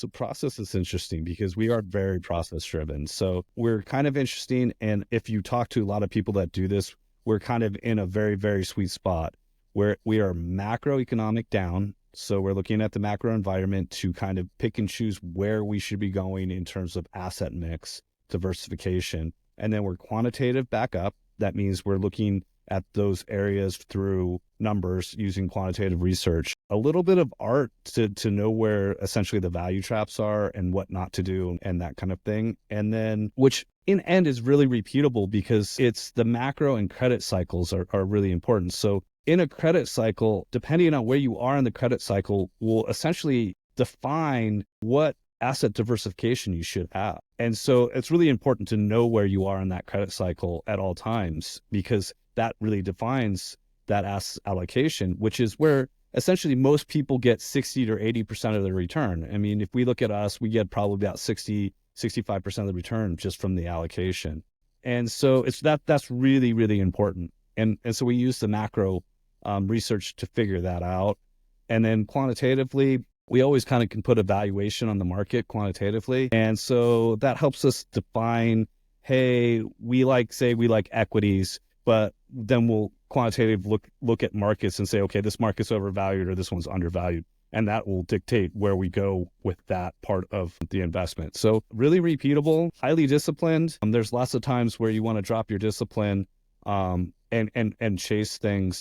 So process is interesting because we are very process driven. So we're kind of interesting. And if you talk to a lot of people that do this, we're kind of in a very, very sweet spot where we are macroeconomic down. So we're looking at the macro environment to kind of pick and choose where we should be going in terms of asset mix, diversification. And then we're quantitative back up. That means we're looking at those areas through numbers using quantitative research, a little bit of art to know where essentially the value traps are and what not to do and that kind of thing. And then, which in end is really repeatable because it's the macro and credit cycles are really important. So in a credit cycle, depending on where you are in the credit cycle, will essentially define what asset diversification you should have. And so it's really important to know where you are in that credit cycle at all times, because that really defines that asset allocation, which is where essentially most people get 60 to 80% of their return. I mean, if we look at us, we get probably about 65% of the return just from the allocation. And so that's really, really important. And so we use the macro research to figure that out. And then quantitatively, we always kind of can put a valuation on the market quantitatively. And so that helps us define, hey, we like equities, but then we'll quantitatively look at markets and say, okay, this market's overvalued or this one's undervalued. And that will dictate where we go with that part of the investment. So really repeatable, highly disciplined. There's lots of times where you want to drop your discipline and chase things